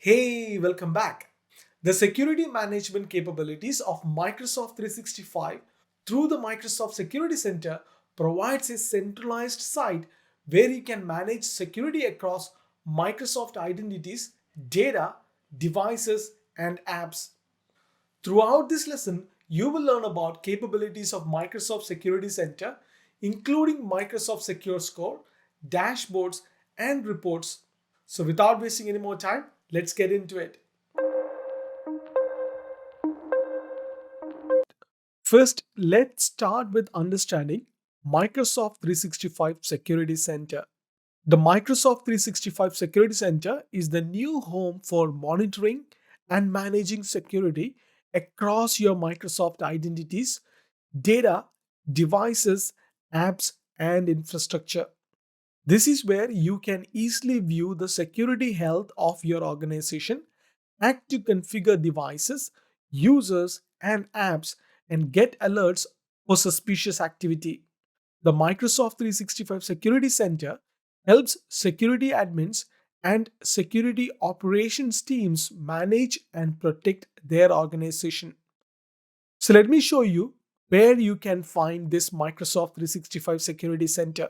Hey, welcome back. The security management capabilities of Microsoft 365 through the Microsoft Security Center provides a centralized site where you can manage security across Microsoft identities, data, devices, and apps. Throughout this lesson, you will learn about capabilities of Microsoft Security Center, including Microsoft Secure Score, dashboards, and reports. So without wasting any more time, let's get into it. First, let's start with understanding Microsoft 365 Security Center. The Microsoft 365 Security Center is the new home for monitoring and managing security across your Microsoft identities, data, devices, apps, and infrastructure. This is where you can easily view the security health of your organization, act to configure devices, users, and apps, and get alerts for suspicious activity. The Microsoft 365 Security Center helps security admins and security operations teams manage and protect their organization. So, let me show you where you can find this Microsoft 365 Security Center.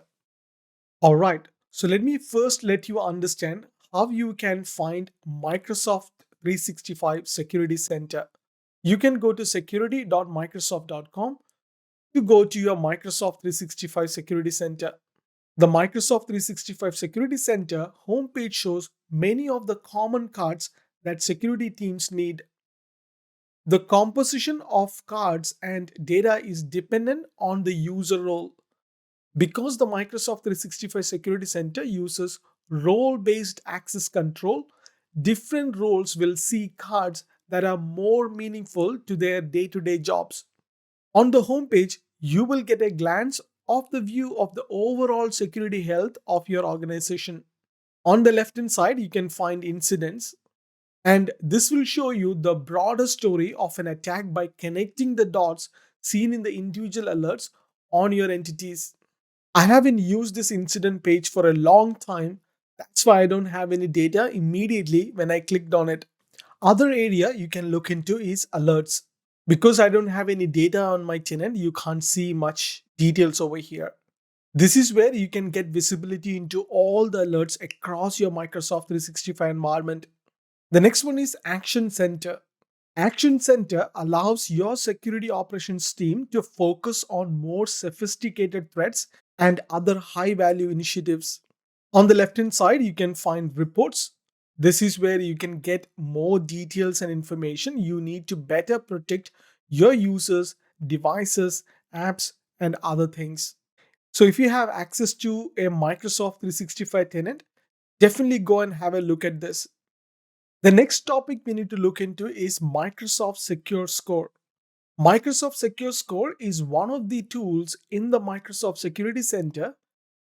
All right, so let me first let you understand how you can find Microsoft 365 Security Center. You can go to security.microsoft.com to go to your Microsoft 365 Security Center. The Microsoft 365 Security Center homepage shows many of the common cards that security teams need. The composition of cards and data is dependent on the user role. Because the Microsoft 365 Security Center uses role based access control, different roles will see cards that are more meaningful to their day to day jobs. On the homepage, you will get a glance of the view of the overall security health of your organization. On the left hand side, you can find incidents, and this will show you the broader story of an attack by connecting the dots seen in the individual alerts on your entities. I haven't used this incident page for a long time. That's why I don't have any data immediately when I clicked on it. Other area you can look into is alerts. Because I don't have any data on my tenant, you can't see much details over here. This is where you can get visibility into all the alerts across your Microsoft 365 environment. The next one is Action Center. Action Center allows your security operations team to focus on more sophisticated threats and other high value initiatives. On the left hand side, you can find reports. This is where you can get more details and information you need to better protect your users, devices, apps, and other things. So, if you have access to a Microsoft 365 tenant, definitely go and have a look at this. The next topic we need to look into is Microsoft Secure Score. Microsoft Secure Score is one of the tools in the Microsoft Security Center,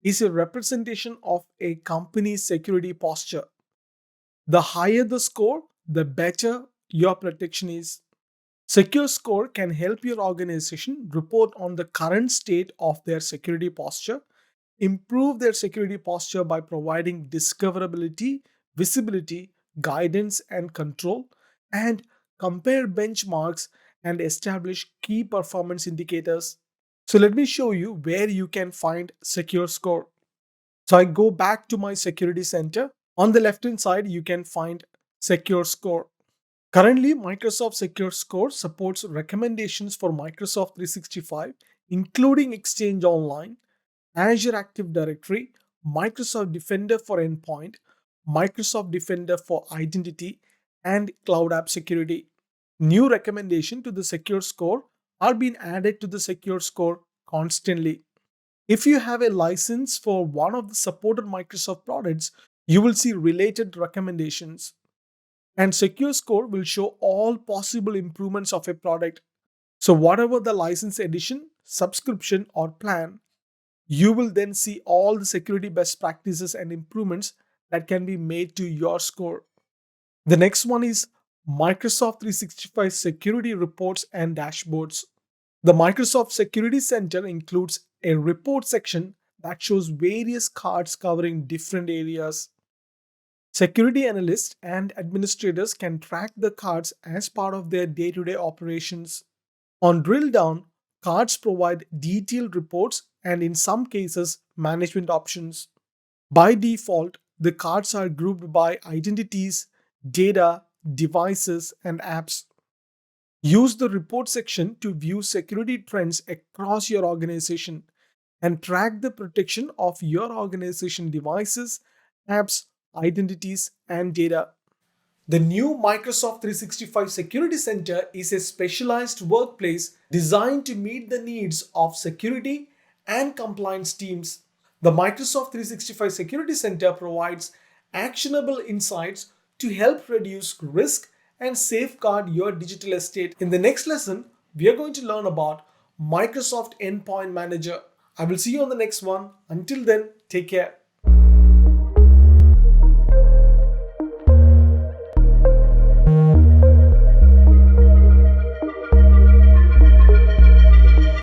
is a representation of a company's security posture. The higher the score, the better your protection is. Secure Score can help your organization report on the current state of their security posture, improve their security posture by providing discoverability, visibility, guidance, and control, and compare benchmarks and establish key performance indicators. So, let me show you where you can find Secure Score. So, I go back to my security center. On the left hand side, you can find Secure Score. Currently, Microsoft Secure Score supports recommendations for Microsoft 365, including Exchange Online, Azure Active Directory, Microsoft Defender for Endpoint, Microsoft Defender for Identity, and Cloud App Security. New recommendations to the Secure Score are being added to the Secure Score constantly. If you have a license for one of the supported Microsoft products, you will see related recommendations. And Secure Score will show all possible improvements of a product. So, whatever the license edition, subscription, or plan, you will then see all the security best practices and improvements that can be made to your score. The next one is Microsoft 365 Security Reports and Dashboards. The Microsoft Security Center includes a report section that shows various cards covering different areas. Security analysts and administrators can track the cards as part of their day to day operations. On drill down, cards provide detailed reports and, in some cases, management options. By default, the cards are grouped by identities, data, devices, and apps. Use the report section to view security trends across your organization and track the protection of your organization devices, apps, identities, and data. The new Microsoft 365 Security Center is a specialized workplace designed to meet the needs of security and compliance teams. The Microsoft 365 Security Center provides actionable insights to help reduce risk and safeguard your digital estate. In the next lesson, we are going to learn about Microsoft Endpoint Manager. I will see you on the next one. Until then, take care.